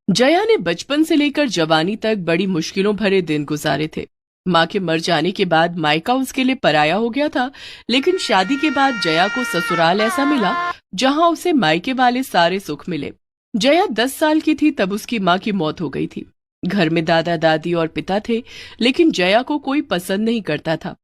जया ने बचपन से लेकर जवानी तक बड़ी मुश्किलों भरे दिन गुजारे थे। माँ के मर जाने के बाद मायका उसके लिए पराया हो गया था, लेकिन शादी के बाद जया को ससुराल ऐसा मिला जहाँ उसे मायके वाले सारे सुख मिले। जया 10 साल की थी तब उसकी माँ की मौत हो गई थी। घर में दादा दादी और पिता थे, लेकिन जया को कोई पसंद नहीं करता था।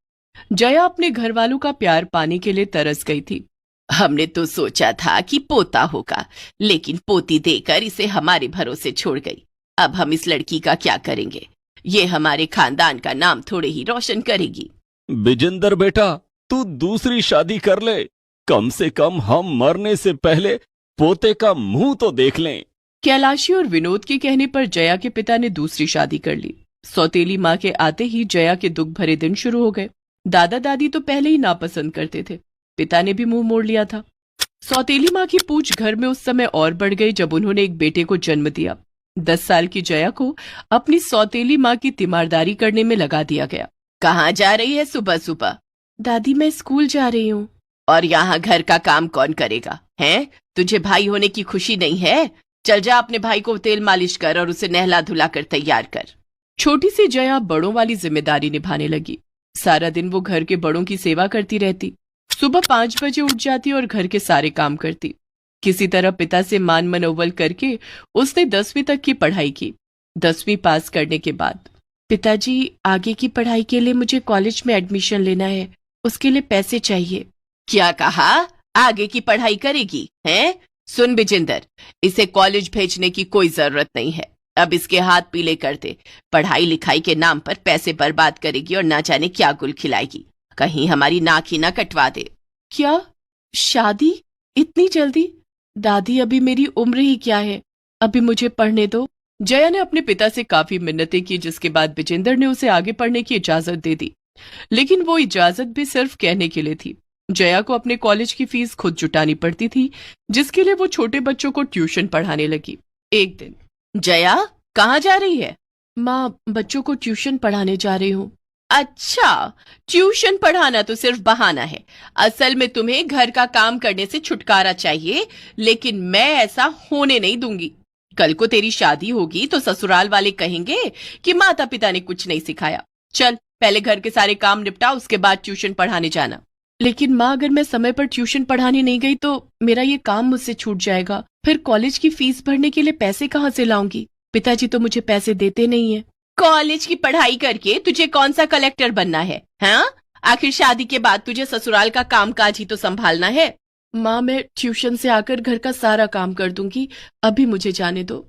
जया अपने घर वालों का प्यार पाने के लिए तरस गई थी। हमने तो सोचा था कि पोता होगा, लेकिन पोती देकर इसे हमारे भरोसे छोड़ गई। अब हम इस लड़की का क्या करेंगे? ये हमारे खानदान का नाम थोड़े ही रोशन करेगी। बिजेंदर बेटा, तू दूसरी शादी कर ले। कम से कम हम मरने से पहले पोते का मुंह तो देख लें। कैलाशी और विनोद के कहने पर जया के पिता ने दूसरी शादी कर ली। सौतेली माँ के आते ही जया के दुख भरे दिन शुरू हो गए। दादा दादी तो पहले ही नापसंद करते थे, पिता ने भी मुंह मोड़ लिया था। सौतेली माँ की पूछ घर में उस समय और बढ़ गई जब उन्होंने एक बेटे को जन्म दिया। 10 साल की जया को अपनी सौतेली माँ की तीमारदारी करने में लगा दिया गया। कहाँ जा रही है सुबह सुबह? दादी, मैं स्कूल जा रही हूँ। और यहाँ घर का काम कौन करेगा? हैं? तुझे भाई होने की खुशी नहीं है? चल जा, अपने भाई को तेल मालिश कर और उसे नहला धुला कर तैयार कर। छोटी सी जया बड़ों वाली जिम्मेदारी निभाने लगी। सारा दिन वो घर के बड़ों की सेवा करती रहती। सुबह 5 बजे उठ जाती और घर के सारे काम करती। किसी तरह पिता से मान मनोवल करके उसने 10वीं तक की पढ़ाई की। 10वीं पास करने के बाद, पिताजी, आगे की पढ़ाई के लिए मुझे कॉलेज में एडमिशन लेना है, उसके लिए पैसे चाहिए। क्या कहा? आगे की पढ़ाई करेगी? हैं? सुन बिजेंदर, इसे कॉलेज भेजने की कोई जरूरत नहीं है। अब इसके हाथ पीले कर दे। पढ़ाई लिखाई के नाम पर पैसे बर्बाद करेगी और ना जाने क्या गुल खिलाएगी। कहीं हमारी नाक ही ना कटवा दे। क्या शादी इतनी जल्दी? दादी, अभी मेरी उम्र ही क्या है, अभी मुझे पढ़ने दो। जया ने अपने पिता से काफी मिन्नतें की, जिसके बाद विजेंदर ने उसे आगे पढ़ने की इजाजत दे दी। लेकिन वो इजाजत भी सिर्फ कहने के लिए थी। जया को अपने कॉलेज की फीस खुद जुटानी पड़ती थी, जिसके लिए वो छोटे बच्चों को ट्यूशन पढ़ाने लगी। एक दिन, जया कहाँ जा रही है? माँ, बच्चों को ट्यूशन पढ़ाने जा रही हूँ। अच्छा, ट्यूशन पढ़ाना तो सिर्फ बहाना है। असल में तुम्हें घर का काम करने से छुटकारा चाहिए, लेकिन मैं ऐसा होने नहीं दूंगी। कल को तेरी शादी होगी तो ससुराल वाले कहेंगे कि माता पिता ने कुछ नहीं सिखाया। चल, पहले घर के सारे काम निपटा, उसके बाद ट्यूशन पढ़ाने जाना। लेकिन माँ, अगर मैं समय पर ट्यूशन पढ़ाने नहीं गई तो मेरा ये काम मुझसे छूट जाएगा। फिर कॉलेज की फीस भरने के लिए पैसे कहाँ से लाऊंगी? पिताजी तो मुझे पैसे देते नहीं है। कॉलेज की पढ़ाई करके तुझे कौन सा कलेक्टर बनना है? हाँ, आखिर शादी के बाद तुझे ससुराल का कामकाज ही तो संभालना है। माँ, मैं ट्यूशन से आकर घर का सारा काम कर दूंगी, अभी मुझे जाने दो।